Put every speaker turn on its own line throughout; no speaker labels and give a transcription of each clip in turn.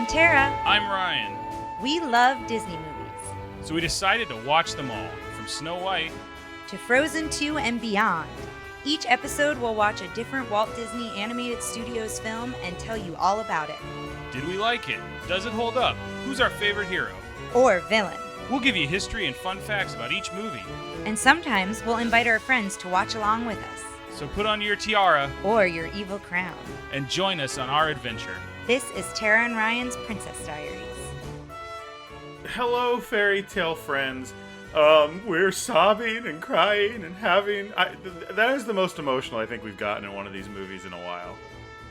I'm Tara.
I'm Ryan.
We love Disney movies.
So we decided to watch them all, from Snow White
to Frozen 2 and beyond. Each episode will watch a different Walt Disney Animated Studios film and tell you all about it.
Did we like it? Does it hold up? Who's our favorite hero?
Or villain.
We'll give you history and fun facts about each movie.
And sometimes we'll invite our friends to watch along with us.
So put on your tiara
or your evil crown
and join us on our adventure.
This is Tara and Ryan's Princess Diaries.
Hello, fairy tale friends. We're sobbing and crying and having... that is the most emotional I think we've gotten in one of these movies in a while.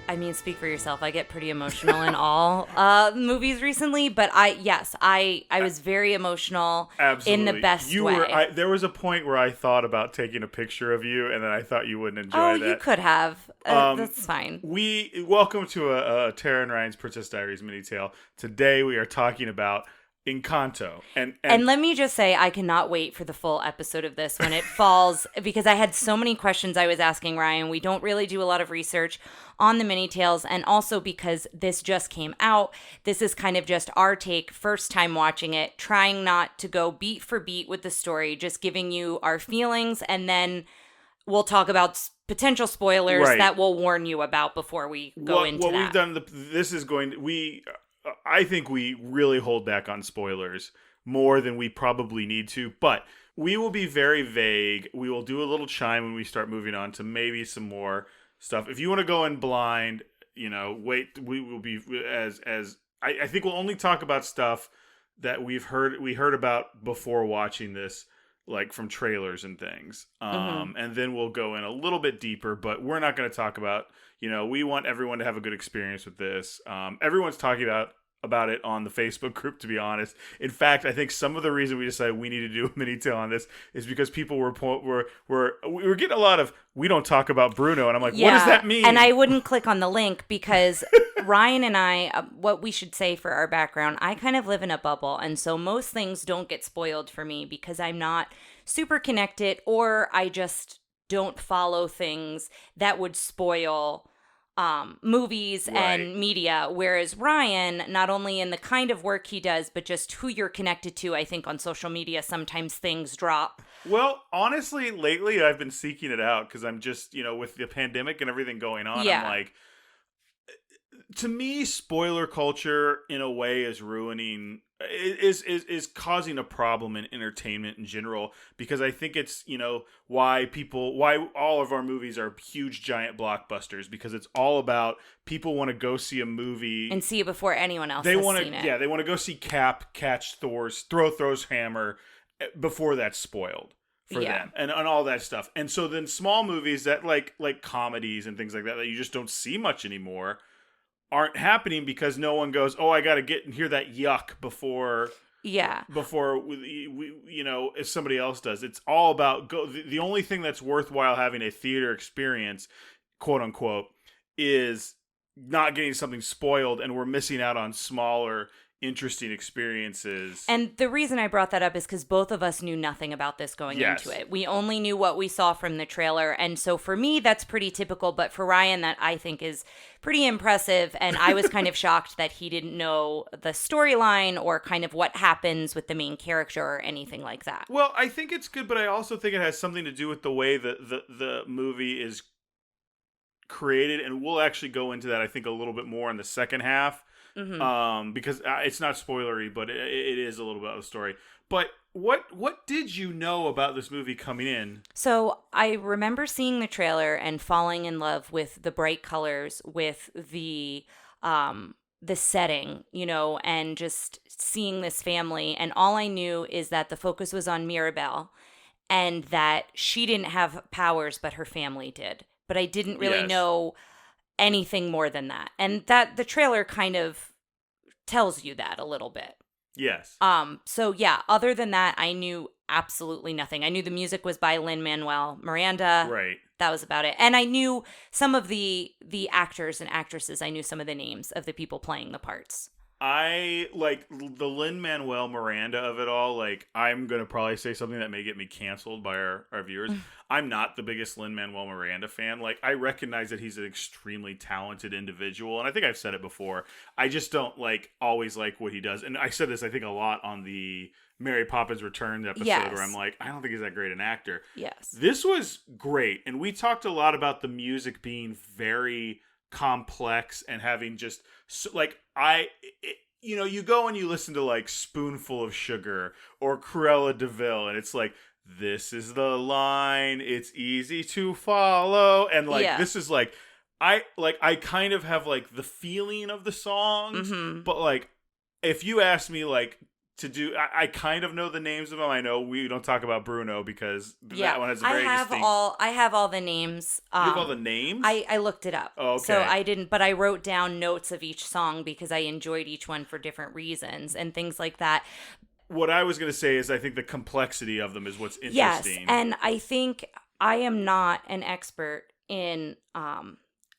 I mean, speak for yourself. I get pretty emotional in all movies recently, but I was very emotional.
Absolutely.
In the best way.
There was a point where I thought about taking a picture of you, and then I thought you wouldn't enjoy that.
Oh, you could have. That's fine.
Welcome to a Tara and Ryan's Princess Diaries MiniTale. Today we are talking about Encanto.
And let me just say, I cannot wait for the full episode of this when it falls, because I had so many questions I was asking Ryan. We don't really do a lot of research on the mini-tales, and also because this just came out, this is kind of just our take, first time watching it, trying not to go beat for beat with the story, just giving you our feelings, and then we'll talk about potential spoilers that we'll warn you about before we go into that.
What we've done, I think we really hold back on spoilers more than we probably need to, but we will be very vague. We will do a little chime when we start moving on to maybe some more stuff. If you want to go in blind, wait. We will be I think we'll only talk about stuff that we heard about before watching this, like from trailers and things. And then we'll go in a little bit deeper, but we're not going to talk about, we want everyone to have a good experience with this. Everyone's talking about it on the Facebook group, to be honest. In fact, I think some of the reason we decided we need to do a mini-tale on this is because people were getting a lot of, we don't talk about Bruno. And I'm like, what does that mean?
And I wouldn't click on the link because Ryan and I, what we should say for our background, I kind of live in a bubble. And so most things don't get spoiled for me because I'm not super connected, or I just don't follow things that would spoil movies and media, whereas Ryan, not only in the kind of work he does, but just who you're connected to, I think on social media, sometimes things drop.
Well, honestly, lately I've been seeking it out because I'm just, with the pandemic and everything going on, I'm like, to me, spoiler culture in a way is causing a problem in entertainment in general, because I think it's, why all of our movies are huge, giant blockbusters, because it's all about people want to go see a movie
and see it before anyone else has seen it.
Yeah, they want to go see Cap catch Thor's hammer before that's spoiled for them and all that stuff. And so then small movies that like comedies and things like that you just don't see much anymore aren't happening because no one goes, oh, I got to get and hear that yuck before if somebody else does. It's all about the only thing that's worthwhile having a theater experience, quote unquote, is not getting something spoiled, and we're missing out on smaller, interesting experiences.
And the reason I brought that up is because both of us knew nothing about this going into it. We only knew what we saw from the trailer. And so for me, that's pretty typical. But for Ryan, that I think is pretty impressive. And I was kind of shocked that he didn't know the storyline or kind of what happens with the main character or anything like that.
Well, I think it's good, but I also think it has something to do with the way that the movie is created. And we'll actually go into that, I think, a little bit more in the second half. Mm-hmm. Because it's not spoilery, but it is a little bit of the story. But what did you know about this movie coming in?
So I remember seeing the trailer and falling in love with the bright colors, with the setting, and just seeing this family. And all I knew is that the focus was on Mirabelle, and that she didn't have powers, but her family did. But I didn't really know anything more than that, and that the trailer kind of tells you that a little bit.
Yes.
So yeah, other than that, I knew absolutely nothing. I knew the music was by Lin-Manuel Miranda.
Right.
That was about it. And I knew some of the actors and actresses. I knew some of the names of the people playing the parts.
I like the Lin-Manuel Miranda of it all. Like, I'm going to probably say something that may get me canceled by our viewers. I'm not the biggest Lin-Manuel Miranda fan. Like, I recognize that he's an extremely talented individual, and I think I've said it before. I just don't always like what he does. And I said this, I think, a lot on the Mary Poppins Returns episode, where I'm like, I don't think he's that great an actor.
Yes.
This was great, and we talked a lot about the music being very complex and having just you go and you listen to like Spoonful of Sugar or Cruella de Vil, and it's like, this is the line, it's easy to follow, and this is I kind of have like the feeling of the songs, but like if you ask me like to do, I kind of know the names of them. I know we don't talk about Bruno because that one has a very distinct...
I have all the names.
You have all the names?
I looked it up.
Oh, okay.
So I didn't, but I wrote down notes of each song because I enjoyed each one for different reasons and things like that.
What I was going to say is I think the complexity of them is what's interesting.
Yes, and I think I am not an expert in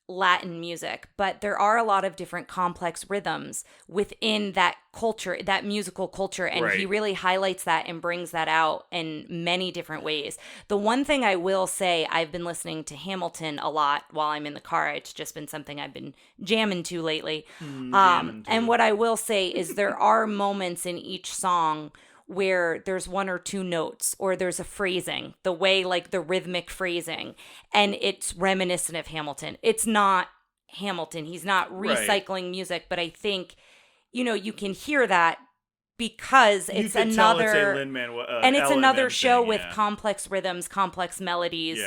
Latin music, but there are a lot of different complex rhythms within that culture, that musical culture, and he really highlights that and brings that out in many different ways. The one thing I will say, I've been listening to Hamilton a lot while I'm in the car. It's just been something I've been jamming to lately. And what I will say is there are moments in each song where there's one or two notes or there's a phrasing, the way like the rhythmic phrasing, and it's reminiscent of Hamilton. It's not Hamilton. He's not recycling music, but I think, you can hear that because it's another show with complex rhythms, complex melodies,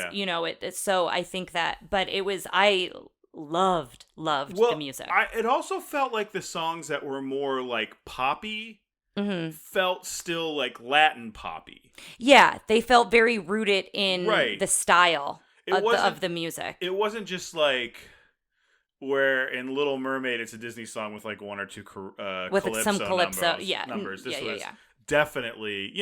so I think that, but I loved the music.
It also felt like the songs that were more like poppy felt still like Latin poppy.
Yeah, they felt very rooted in the style of the music.
It wasn't just like where in Little Mermaid it's a Disney song with like one or two
with some calypso
numbers. This was definitely,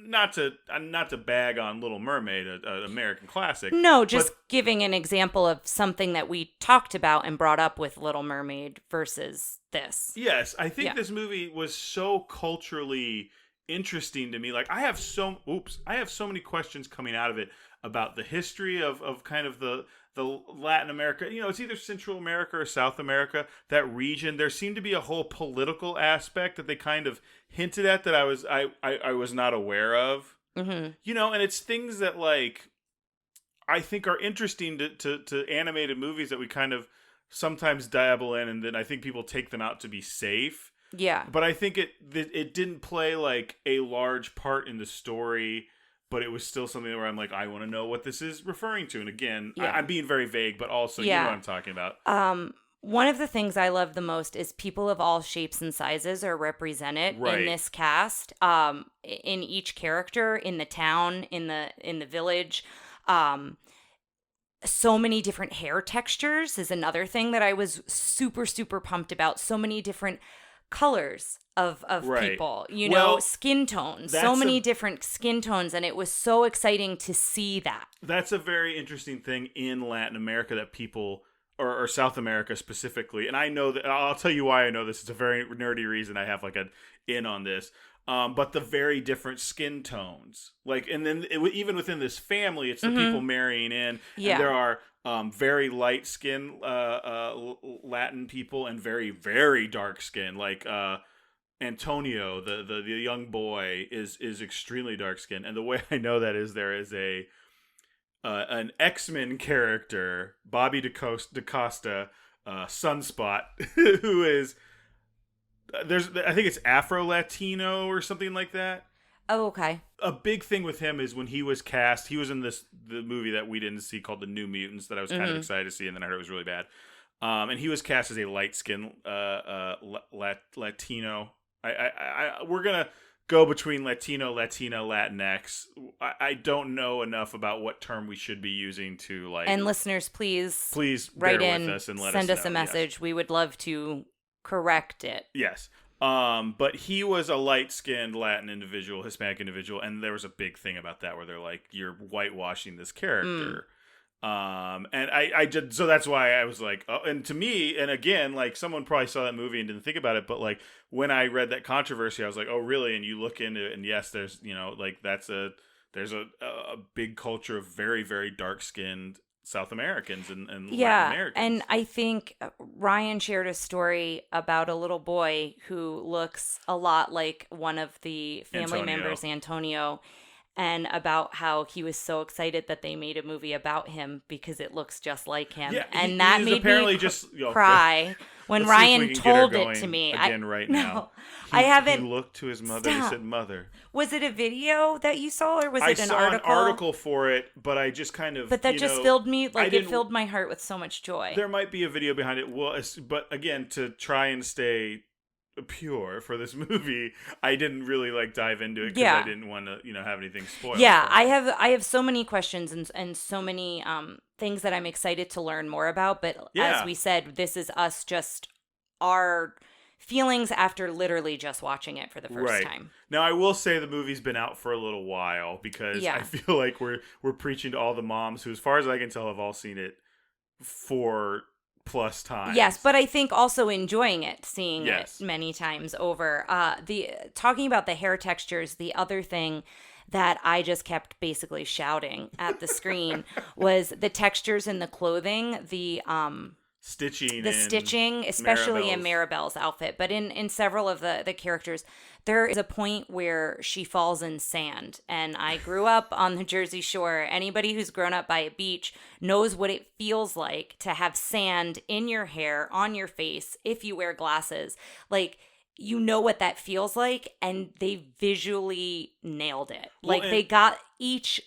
not to bag on Little Mermaid, an American classic.
No, just giving an example of something that we talked about and brought up with Little Mermaid versus this.
Yes, I think this movie was so culturally interesting to me. Like I have so many questions coming out of it about the history of kind of the Latin America, it's either Central America or South America, that region. There seemed to be a whole political aspect that they kind of hinted at that I was not aware of. And it's things that like I think are interesting to animated movies that we kind of sometimes dabble in, and then I think people take them out to be safe.
Yeah.
But I think it didn't play like a large part in the story, but it was still something where I'm like, I want to know what this is referring to. And again, I'm being very vague, but also you know what I'm talking about.
One of the things I love the most is people of all shapes and sizes are represented in this cast. In each character, in the town, in the village. So many different hair textures is another thing that I was super, super pumped about. So many different colors of people, skin tones, so many different skin tones, and it was so exciting to see that. That's
a very interesting thing in Latin America that people, or South America specifically, and I know that, I'll tell you why I know this. It's a very nerdy reason I have like an in on this. But the very different skin tones, like, and then even within this family, it's the people marrying in. And there are very light skin Latin people and very, very dark skin. Like Antonio, the young boy, is extremely dark skinned. And the way I know that is there is an X-Men character, Bobby DaCosta, Sunspot, who is. I think it's Afro-Latino or something like that.
Oh, okay.
A big thing with him is when he was cast, he was in the movie that we didn't see called The New Mutants that I was kind of excited to see, and then I heard it was really bad. And he was cast as a light-skinned Latino. We're going to go between Latino, Latina, Latinx. I don't know enough about what term we should be using to like.
And listeners, please
write in, with us and
send us a message. Yes. We would love to correct it.
Yes. But he was a light-skinned Latin individual, Hispanic individual, and there was a big thing about that where they're like, you're whitewashing this character. And I just, so that's why I was like, oh, and to me, and again, like someone probably saw that movie and didn't think about it, but like when I read that controversy, I was like, oh really? And you look into it, and yes, there's, like there's a big culture of very, very dark skinned South Americans and Latin Americans.
And I think Ryan shared a story about a little boy who looks a lot like one of the family members, Antonio, and about how he was so excited that they made a movie about him because it looks just like him.
Yeah,
and that made
apparently
me
just
cry when Ryan told it to me.
Now.
I haven't.
He looked to his mother and said, "Mother."
Was it a video that you saw, or was it an article?
I saw an article for it, but I just kind of.
But that just filled me, it filled my heart with so much joy.
There might be a video behind it. Well, but again, to try and stay pure for this movie, I didn't really dive into it because I didn't want to have anything spoiled.
Yeah, I have so many questions and so many things that I'm excited to learn more about, but as we said, this is us just our feelings after literally just watching it for the first time.
Now I will say the movie's been out for a little while because I feel like we're preaching to all the moms who, as far as I can tell, have all seen it 4+ times.
Yes, but I think also enjoying it, seeing it many times over. Talking about the hair textures, the other thing that I just kept basically shouting at the screen was the textures in the clothing, the stitching, especially in Maribel's outfit, but in several of the characters. There is a point where she falls in sand, and I grew up on the Jersey Shore. Anybody who's grown up by a beach knows what it feels like to have sand in your hair, on your face, if you wear glasses. You know what that feels like, and they visually nailed it. They got each,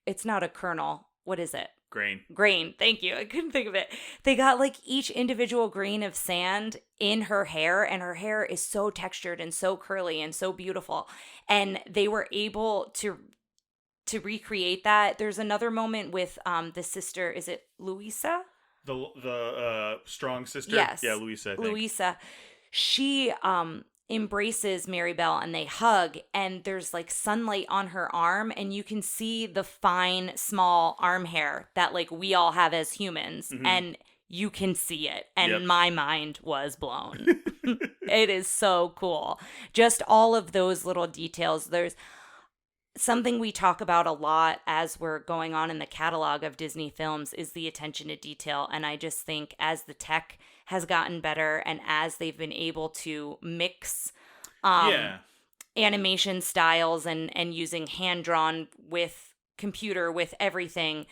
it's not a kernel. What is it? Grain. Thank you. I couldn't think of it. They got each individual grain of sand in her hair, and her hair is so textured and so curly and so beautiful. And they were able to recreate that. There's another moment with the sister. Is it Luisa?
The strong sister?
Yes.
Yeah, Luisa, I think.
Luisa. She embraces Maribel and they hug, and there's sunlight on her arm, and you can see the fine small arm hair that we all have as humans, and you can see it, and my mind was blown. It is so cool. Just all of those little details. There's something we talk about a lot as we're going on in the catalog of Disney films is the attention to detail, and I just think as the tech has gotten better and as they've been able to mix animation styles and using hand-drawn with computer with everything,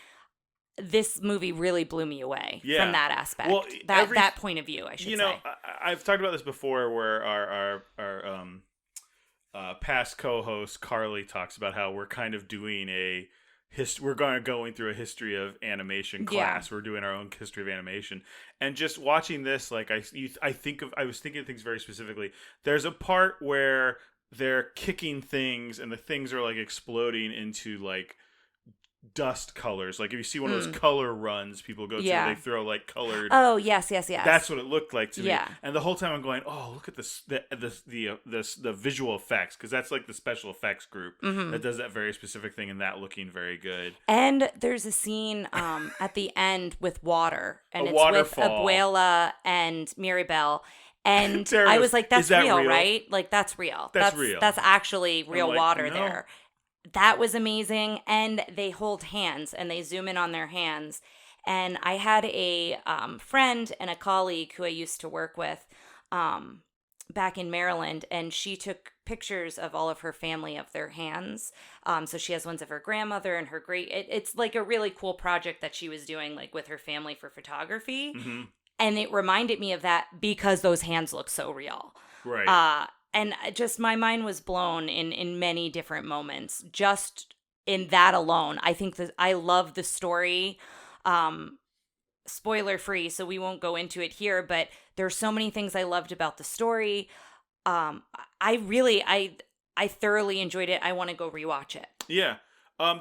this movie really blew me away from that aspect. Well, that point of view, I should say.
I've talked about this before where our past co-host Carley talks about how we're kind of doing we're going through a history of animation class. We're doing our own history of animation, and just watching this, I was thinking of things very specifically. There's a part where they're kicking things, and the things are exploding into dust colors. If you see one of those color runs people go to, they throw colored.
Oh yes.
That's what it looked like to me.
Yeah.
And the whole time I'm going, oh, look at the visual effects, because that's the special effects group that does that very specific thing, and that looking very good.
And there's a scene at the end with water, and it's
waterfall
with Abuela and Maribel. And I was like, that's real, right? That's real. That's real. That's actually real water there. That was amazing. And they hold hands and they zoom in on their hands. And I had a friend and a colleague who I used to work with back in Maryland, and she took pictures of all of her family of their hands. So she has ones of her grandmother and her great. It's a really cool project that she was doing with her family for photography. Mm-hmm. And it reminded me of that because those hands look so real.
Right.
And just my mind was blown in many different moments. Just in that alone, I think that I love the story. Spoiler free, so we won't go into it here. But there's so many things I loved about the story. I thoroughly enjoyed it. I want to go rewatch it.
Yeah.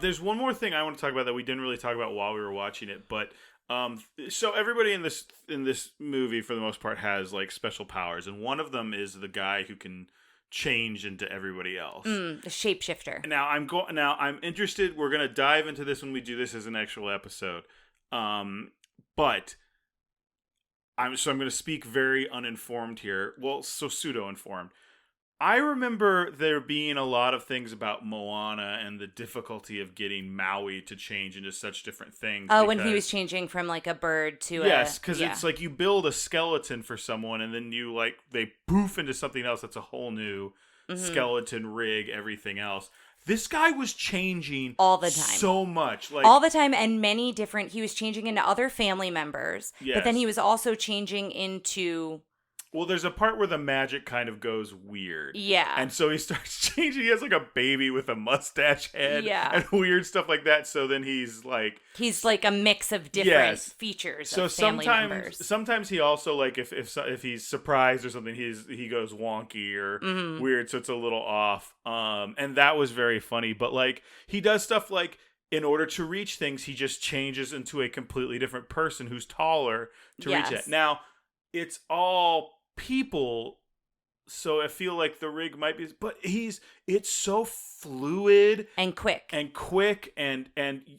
There's one more thing I want to talk about that we didn't really talk about while we were watching it, but. So everybody in this movie, for the most part, has special powers, and one of them is the guy who can change into everybody else.
The Shapeshifter.
Now I'm interested. We're gonna dive into this when we do this as an actual episode. But I'm going to speak very uninformed here. Well, so pseudo-informed. I remember there being a lot of things about Moana and the difficulty of getting Maui to change into such different things.
Oh, when he was changing from like a bird to
yes, because it's like you build a skeleton for someone and then you like they poof into something else that's a whole new skeleton rig, everything else. This guy was changing
all the time,
so much, like
all the time, and many different. He was changing into other family members,
yes.
but then he was also changing into.
Well, there's a part where the magic kind of goes weird.
Yeah.
And so he starts changing. He has like a baby with a mustache head.
Yeah.
And weird stuff like that. So then he's like
a mix of different features of family members.
Sometimes he also like if he's surprised or something, he goes wonky or weird. So it's a little off. And that was very funny. But like he does stuff like in order to reach things, he just changes into a completely different person who's taller to reach it. Now, it's all people, so I feel like the rig might be, but it's so fluid
and quick
and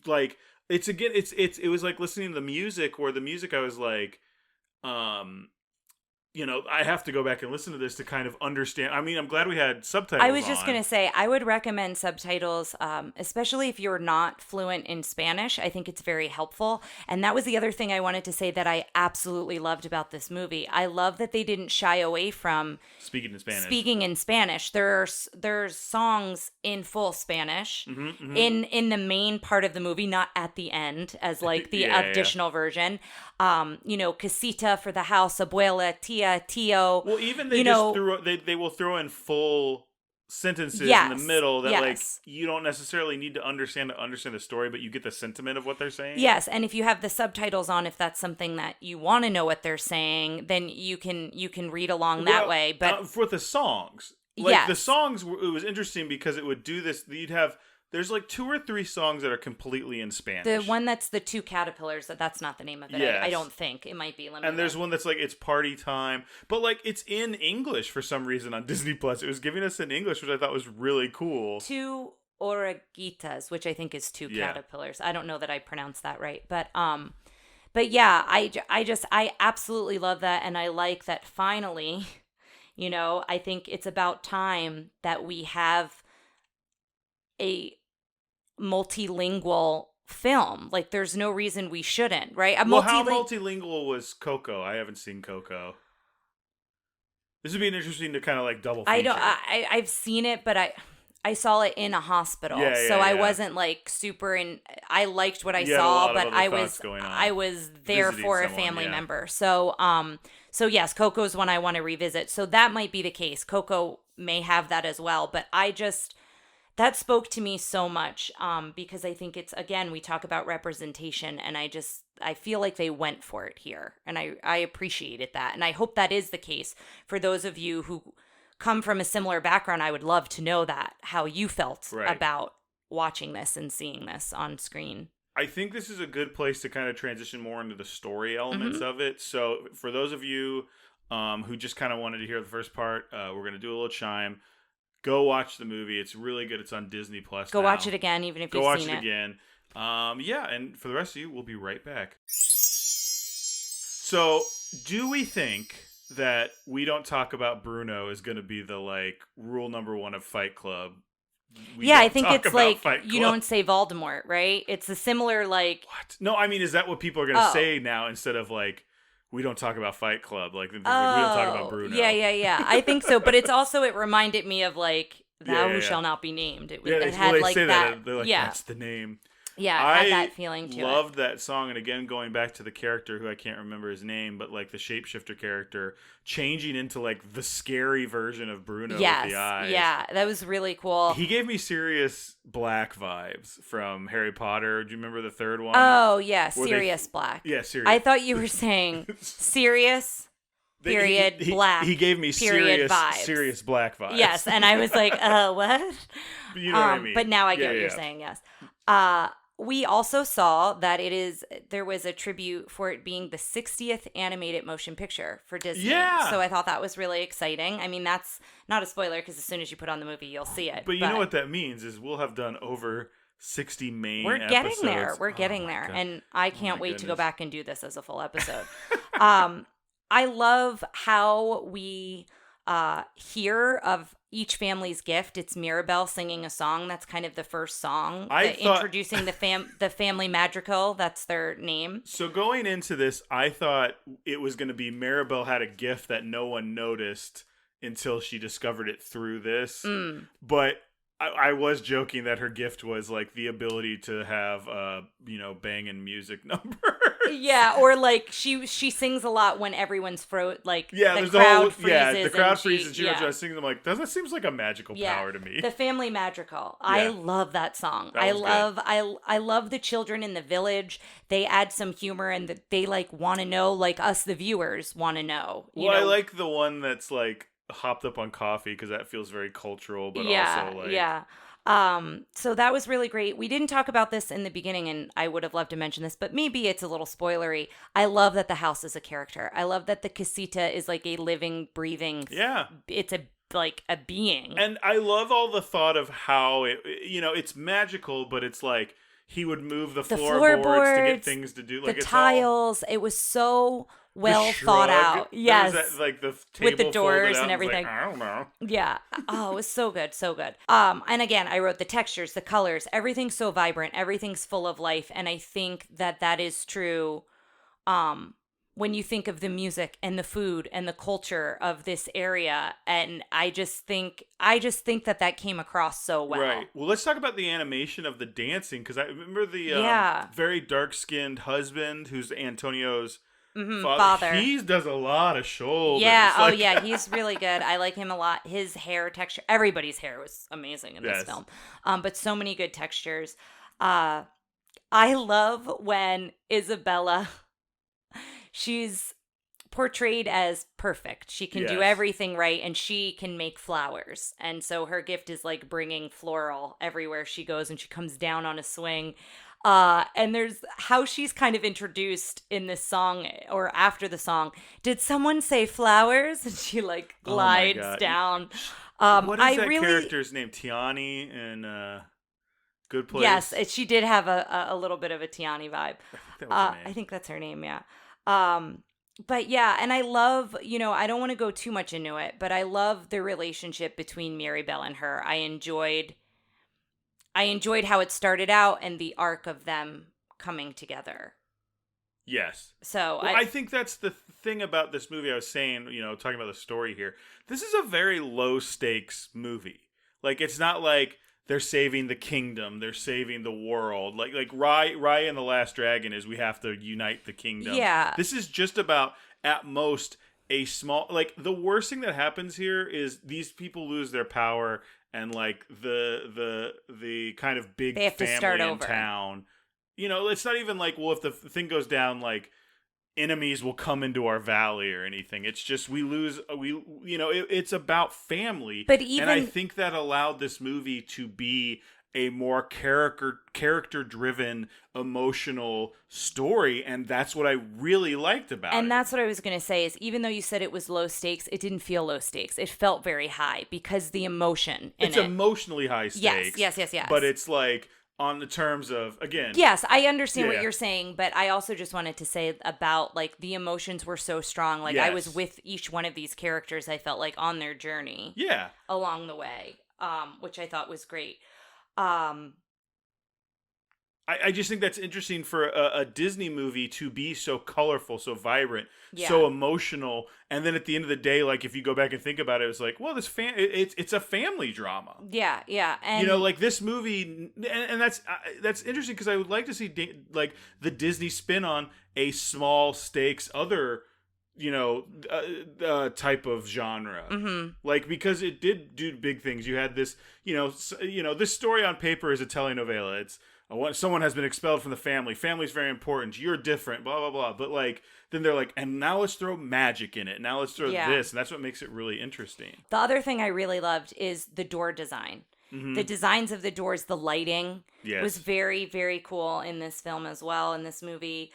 like it was like listening to the music where the music I was like I have to go back and listen to this to kind of understand. I mean, I'm glad we had subtitles.
I was just going to say, I would recommend subtitles, especially if you're not fluent in Spanish. I think it's very helpful. And that was the other thing I wanted to say that I absolutely loved about this movie. I love that they didn't shy away from speaking in Spanish. There's songs in full Spanish in the main part of the movie, not at the end as like the additional version. Casita for the house, abuela, tia, tío.
Well, even they will throw in full sentences in the middle that like you don't necessarily need to understand the story, but you get the sentiment of what they're saying.
Yes, and if you have the subtitles on, if that's something that you want to know what they're saying, then you can read along that way. But
for the songs, the songs, it was interesting because it would do this. There's like 2 or 3 songs that are completely in Spanish.
The one that's the 2 caterpillars, that's not the name of it. Yes. I don't think. It might be.
And there's one that's like, it's party time. But like, it's in English for some reason on Disney Plus. It was giving us in English, which I thought was really cool.
2 oruguitas, which I think is 2 caterpillars. I don't know that I pronounced that right. But yeah, I absolutely love that. And I like that finally, I think it's about time that we have a multilingual film. Like there's no reason we shouldn't, right?
How multilingual was Coco? I haven't seen Coco. This would be interesting to kind of like double feature.
I've seen it, but I saw it in a hospital. I wasn't like super in. I liked what I saw, but I was there for a family member. So yes, Coco's one I want to revisit. So that might be the case. Coco may have that as well, but that spoke to me so much because I think it's, again, we talk about representation and I feel like they went for it here and I appreciated that. And I hope that is the case for those of you who come from a similar background. I would love to know how you felt about watching this and seeing this on screen.
I think this is a good place to kind of transition more into the story elements of it. So for those of you who just kind of wanted to hear the first part, we're going to do a little chime. Go watch the movie. It's really good. It's on Disney Plus.
Go watch it again, even if you've seen it.
Go watch it again. And for the rest of you, we'll be right back. So, do we think that we don't talk about Bruno is going to be the like rule number 1 of Fight Club?
I think it's like you don't say Voldemort, right? It's a similar like.
What? No, I mean, is that what people are going to say now instead of like? We don't talk about Fight Club. Like, we don't talk about Bruno.
Yeah. I think so. But it reminded me of, like, thou who shall not be named. It had,
they
like,
say
that.
They're like, that's the name.
Yeah, it had that feeling to it.
I loved that song. And again, going back to the character who I can't remember his name, but, like, the Shapeshifter character changing into, like, the scary version of Bruno with the eyes.
Yeah, that was really cool.
He gave me Sirius Black vibes from Harry Potter. Do you remember the third one?
Oh, yeah, Sirius Black.
Yeah, Sirius.
I thought you were saying Sirius, period, Black.
He gave me
Sirius
Black vibes.
Yes, and I was like, what?
You know what I mean.
But now I get what you're saying, yes. We also saw that there was a tribute for it being the 60th animated motion picture for Disney.
Yeah.
So I thought that was really exciting. I mean, that's not a spoiler because as soon as you put on the movie, you'll see it.
But you know what that means is we'll have done over 60 main
We're
episodes.
getting there. We're
Oh
getting
my
there.
God.
And I can't
my
wait to go
goodness.
back and do this as a full episode. I love how we hear of each family's gift. It's Mirabelle singing a song. That's kind of the first song. Introducing the family madrigal. That's their name.
So going into this, I thought it was going to be Mirabelle had a gift that no one noticed until she discovered it through this. But I was joking that her gift was like the ability to have banging music numbers.
Yeah, or like she sings a lot when everyone's the
there's
crowd freezes.
Yeah, the crowd freezes.
And
She just sings. I'm like, that seems like a magical power to me.
The family madrigal. I love that song.
I
love the children in the village. They add some humor and they like want to know, like us the viewers want to know.
I like the one that's like hopped up on coffee because that feels very cultural, but also like
so that was really great. We didn't talk about this in the beginning, and I would have loved to mention this, but maybe it's a little spoilery. I love that the house is a character. I love that the casita is like a living, breathing.
Yeah,
it's a being.
And I love all the thought of how it's magical, but it's like he would move the floorboards to get things to do, like
the tiles. It was so well thought out. Yes.
That, like the table
with the doors and
out,
everything.
Like, I don't know.
Yeah. Oh, it was so good. So good. And again, I wrote the textures, the colors, everything's so vibrant, everything's full of life. And I think that is true. When you think of the music and the food and the culture of this area. And I just think that came across so well.
Right. Well, let's talk about the animation of the dancing. Cause I remember the very dark-skinned husband who's Antonio's father. He does a lot of shoulders.
Yeah. He's really good. I like him a lot. His hair texture. Everybody's hair was amazing in this film. But so many good textures. I love when Isabella, she's portrayed as perfect. She can do everything right, and she can make flowers. And so her gift is like bringing floral everywhere she goes, and she comes down on a swing. And there's how she's kind of introduced in this song or after the song. Did someone say flowers? And she like glides down.
What is that character's name? Tiani in Good Place?
Yes, she did have a little bit of a Tiani vibe. I think that's her name, yeah. But yeah, and I love, I don't want to go too much into it, but I love the relationship between Mirabelle and her. I enjoyed how it started out and the arc of them coming together.
Yes.
So
I think that's the thing about this movie. I was saying, talking about the story here. This is a very low stakes movie. Like, it's not like they're saving the kingdom, they're saving the world. Like Raya and the Last Dragon is we have to unite the kingdom.
Yeah.
This is just about, at most, a small, like, the worst thing that happens here is these people lose their power, and like the kind of big family in town. It's not even like, well, if the thing goes down, like, enemies will come into our valley or anything. It's just it's about family. And I think that allowed this movie to be a more character-driven, emotional story, and that's what I really liked about it.
And that's what I was going to say is, even though you said it was low stakes, it didn't feel low stakes. It felt very high because the emotion in it.
It's emotionally high stakes.
Yes.
But it's like, on the terms of, again...
Yes, I understand what you're saying, but I also just wanted to say about, like, the emotions were so strong. Like, I was with each one of these characters, I felt like, on their journey.
Yeah.
Along the way, which I thought was great.
I just think that's interesting for a Disney movie to be so colorful, so vibrant, so emotional, and then at the end of the day, like, if you go back and think about it, it's like, well, it's a family drama.
Yeah, and
like this movie, and that's interesting because I would like to see like the Disney spin on a small stakes other type of genre, like, because it did do big things. You had this, this story on paper is a telenovela. It's someone has been expelled from the family. Family's very important. You're different. Blah blah blah. But like, then they're like, and now let's throw magic in it. Now let's throw this, and that's what makes it really interesting.
The other thing I really loved is the door design. The designs of the doors, the lighting was very, very cool in this film as well. In this movie.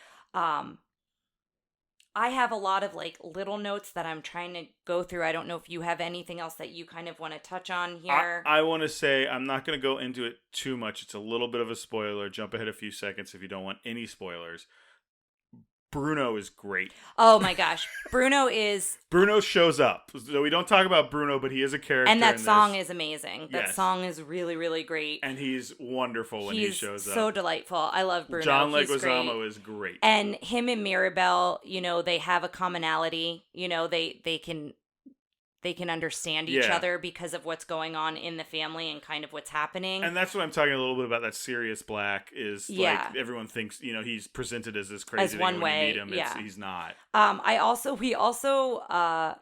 I have a lot of like little notes that I'm trying to go through. I don't know if you have anything else that you kind of want to touch on here.
I want to say I'm not going to go into it too much. It's a little bit of a spoiler. Jump ahead a few seconds if you don't want any spoilers. Bruno is great.
Oh my gosh. Bruno
shows up. So we don't talk about Bruno, but he is a character.
And that song is amazing. That
Yes.
song is really, really great.
And he's wonderful when he shows up.
He's so delightful. I love Bruno.
John
He's
Leguizamo
great.
is great.
And him and Mirabelle, they have a commonality. They can understand each other because of what's going on in the family and kind of what's happening.
And that's what I'm talking a little bit about. That Sirius Black is like everyone thinks he's presented as this crazy
as one way.
You meet him, he's not.
We also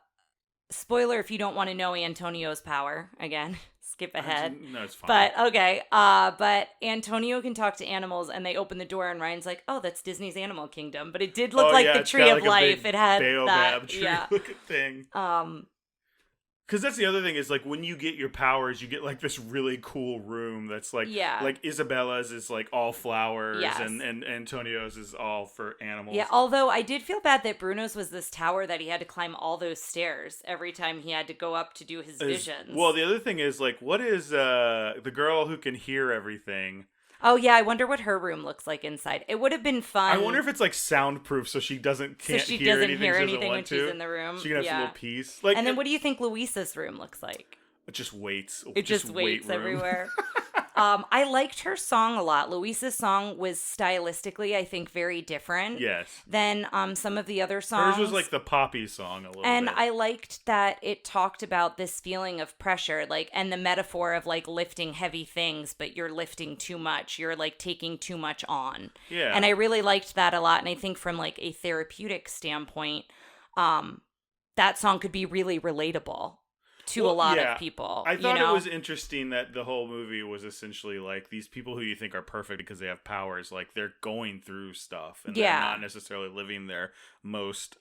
spoiler if you don't want to know Antonio's power again. Skip ahead.
No, it's fine.
But okay. But Antonio can talk to animals, and they open the door, and Ryan's like, "Oh, that's Disney's Animal Kingdom." But it did look like the Tree of Life. It had
baobab
that
tree looking thing. Because that's the other thing is like when you get your powers, you get like this really cool room that's like Isabella's is like all flowers and Antonio's is all for animals.
Yeah, although I did feel bad that Bruno's was this tower that he had to climb all those stairs every time he had to go up to do his visions.
Well, the other thing is like what is the girl who can hear everything?
Oh, yeah, I wonder what her room looks like inside. It would have been fun.
I wonder if it's like soundproof so she can't hear anything
when she's in the room.
She can have some little peace.
And then what do you think Luisa's room looks like?
It just waits.
It just waits everywhere. I liked her song a lot. Luisa's song was stylistically, I think, very different than some of the other songs.
Hers was like the poppy song a little bit.
And I liked that it talked about this feeling of pressure, like, and the metaphor of like lifting heavy things, but you're lifting too much. You're like taking too much on.
Yeah.
And I really liked that a lot. And I think from like a therapeutic standpoint, that song could be really relatable to a lot of people.
I thought it was interesting that the whole movie was essentially like these people who you think are perfect because they have powers, like they're going through stuff and they're not necessarily living their most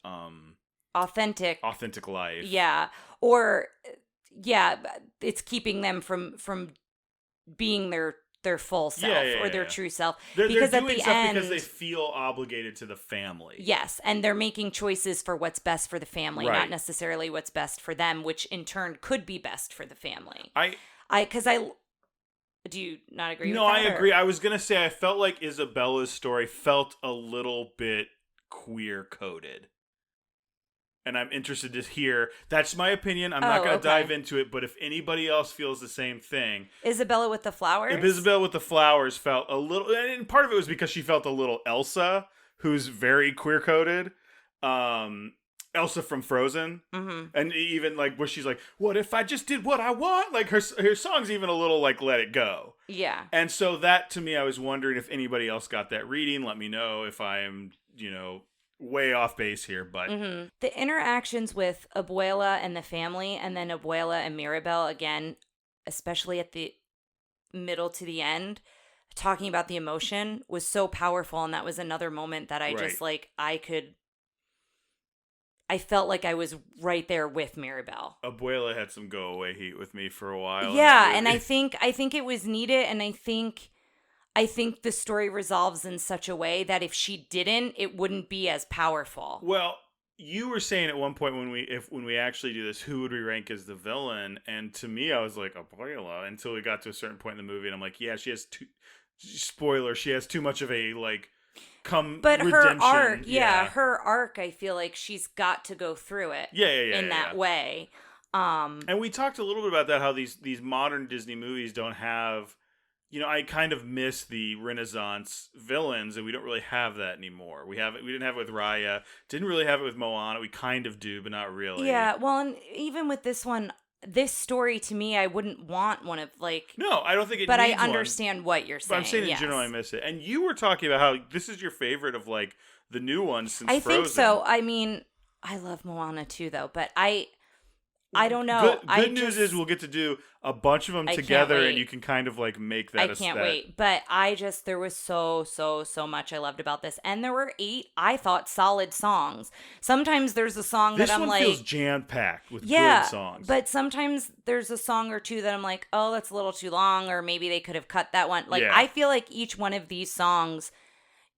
authentic life.
Yeah. Or it's keeping them from being their full self or their true self.
They're
because
doing
at the
stuff
end,
because they feel obligated to the family.
Yes, and they're making choices for what's best for the family, not necessarily what's best for them, which in turn could be best for the family. Do you not agree with that?
No, I agree. I was going to say I felt like Isabella's story felt a little bit queer-coded. And I'm interested to hear. That's my opinion. I'm not going to dive into it, but if anybody else feels the same thing.
Isabella with the flowers?
If Isabella with the flowers felt a little. And part of it was because she felt a little Elsa, who's very queer-coded. Elsa from Frozen. Mm-hmm. And even like where she's like, what if I just did what I want? Like her song's even a little like Let It Go.
Yeah.
And so that to me, I was wondering if anybody else got that reading. Let me know if I'm, way off base here, but
the interactions with Abuela and the family, and then Abuela and Mirabelle again, especially at the middle to the end, talking about the emotion was so powerful, and that was another moment that I just like I felt like I was right there with Mirabelle.
Abuela had some go away heat with me for a while.
Yeah, and I think it was needed, and I think the story resolves in such a way that if she didn't, it wouldn't be as powerful.
Well, you were saying at one point when we actually do this, who would we rank as the villain? And to me, I was like, Abuela, until we got to a certain point in the movie, and I'm like, yeah, she has she has too much of a like
but
redemption.
Her arc, her arc, I feel like she's got to go through it in that way.
And we talked a little bit about that, how these modern Disney movies don't have, I kind of miss the Renaissance villains, and we don't really have that anymore. We didn't have it with Raya, didn't really have it with Moana. We kind of do, but not really.
Yeah, well, and even with this one, this story to me, I wouldn't want one of like.
No, I don't think it.
But
needs
I understand what you're saying.
But I'm saying in general, I miss it. And you were talking about how this is your favorite of like the new ones since Frozen.
I think so. I mean, I love Moana too, though, but I don't know.
Good news is we'll get to do a bunch of them together, and you can kind of like make that.
I can't wait. But there was so much I loved about this, and there were 8 I thought solid songs. Sometimes there's a song that I'm like,
this one feels jam packed with good songs.
But sometimes there's a song or two that I'm like, oh, that's a little too long, or maybe they could have cut that one. Like I feel like each one of these songs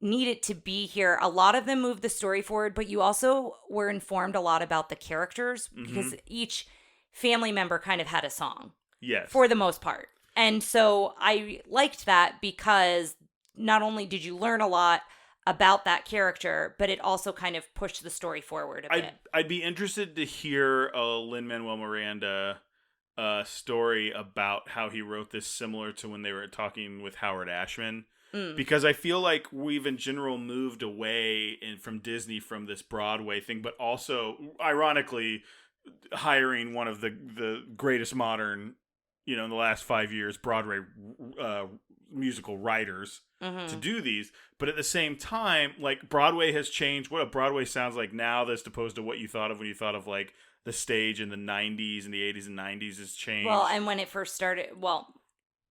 needed to be here. A lot of them moved the story forward, but you also were informed a lot about the characters because each family member kind of had a song.
Yes.
For the most part. And so I liked that because not only did you learn a lot about that character, but it also kind of pushed the story forward a bit.
I'd be interested to hear a Lin-Manuel Miranda story about how he wrote this, similar to when they were talking with Howard Ashman. Because I feel like we've in general moved away from Disney from this Broadway thing, but also, ironically, hiring one of the greatest modern, in the last 5 years, Broadway musical writers to do these. But at the same time, like, Broadway has changed. What a Broadway sounds like now, as opposed to what you thought of when you thought of, like, the stage in the 90s and the 80s and 90s has changed.
Well, and when it first started,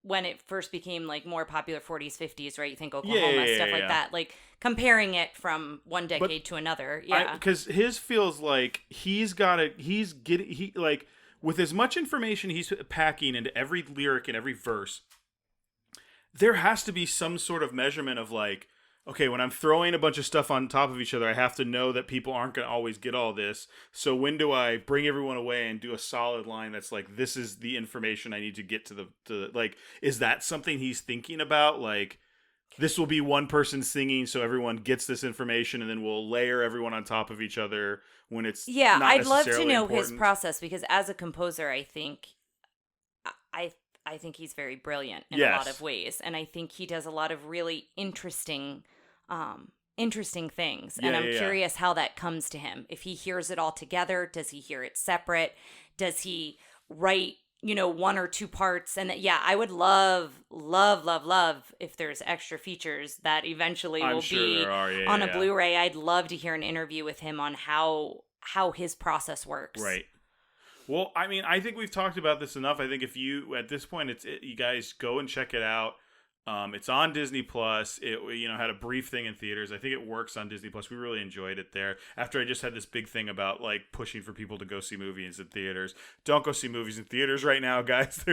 when it first became, like, more popular 40s, 50s, right? You think Oklahoma, stuff like that. Like, comparing it from one decade to another. Yeah.
Because his feels like like, with as much information he's packing into every lyric and every verse, there has to be some sort of measurement of, like, okay, when I'm throwing a bunch of stuff on top of each other, I have to know that people aren't going to always get all this. So when do I bring everyone away and do a solid line that's like, this is the information I need to get to like, is that something he's thinking about? Like, this will be one person singing, so everyone gets this information, and then we'll layer everyone on top of each other when it's not
I'd love to know
important.
his process, because as a composer, I think he's very brilliant in a lot of ways, and I think he does a lot of really interesting things. And I'm curious how that comes to him. If he hears it all together, does he hear it separate? Does he write, one or two parts? And I would love if there's extra features that eventually will be on a Blu-ray. I'd love to hear an interview with him on how his process works. Right.
Well, I mean, I think we've talked about this enough. I think if you, at this point, you guys go and check it out. It's on Disney Plus. It had a brief thing in theaters. I think it works on Disney Plus. We really enjoyed it there. After I just had this big thing about, like, pushing for people to go see movies in theaters. Don't go see movies in theaters right now, guys.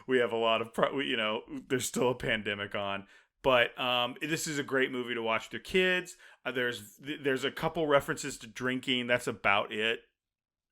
We have a lot of there's still a pandemic on. But this is a great movie to watch with your kids. There's a couple references to drinking. That's about it.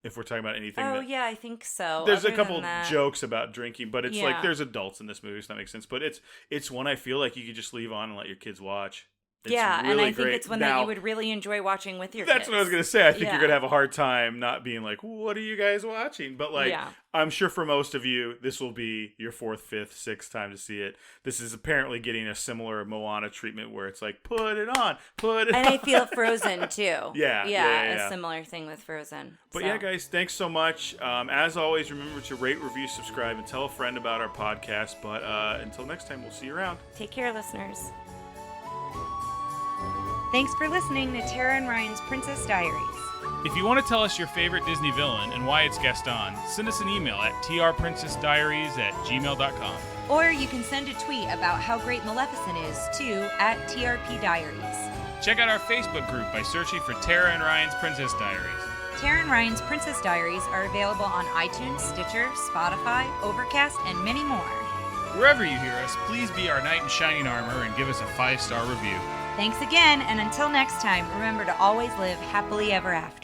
If we're talking about anything.
I think so.
There's a couple jokes about drinking, but it's like there's adults in this movie, so that makes sense. But it's one I feel like you could just leave on and let your kids watch. It's really
and I think
great.
it's one that you would really enjoy watching with your kids.
That's what I was going to say. I think you're going to have a hard time not being like, what are you guys watching? But, like, I'm sure for most of you, this will be your 4th, 5th, 6th time to see it. This is apparently getting a similar Moana treatment where it's like, put it on. And
I feel Frozen, too.
Yeah.
A similar thing with Frozen.
But yeah, guys, thanks so much. As always, remember to rate, review, subscribe, and tell a friend about our podcast. But until next time, we'll see you around.
Take care, listeners.
Thanks for listening to Tara and Ryan's Princess Diaries.
If you want to tell us your favorite Disney villain and why it's guest on, send us an email at trprincessdiaries@gmail.com.
Or you can send a tweet about how great Maleficent is to @TRPDiaries.
Check out our Facebook group by searching for Tara and Ryan's Princess Diaries.
Tara and Ryan's Princess Diaries are available on iTunes, Stitcher, Spotify, Overcast, and many more.
Wherever you hear us, please be our knight in shining armor and give us a 5-star review.
Thanks again, and until next time, remember to always live happily ever after.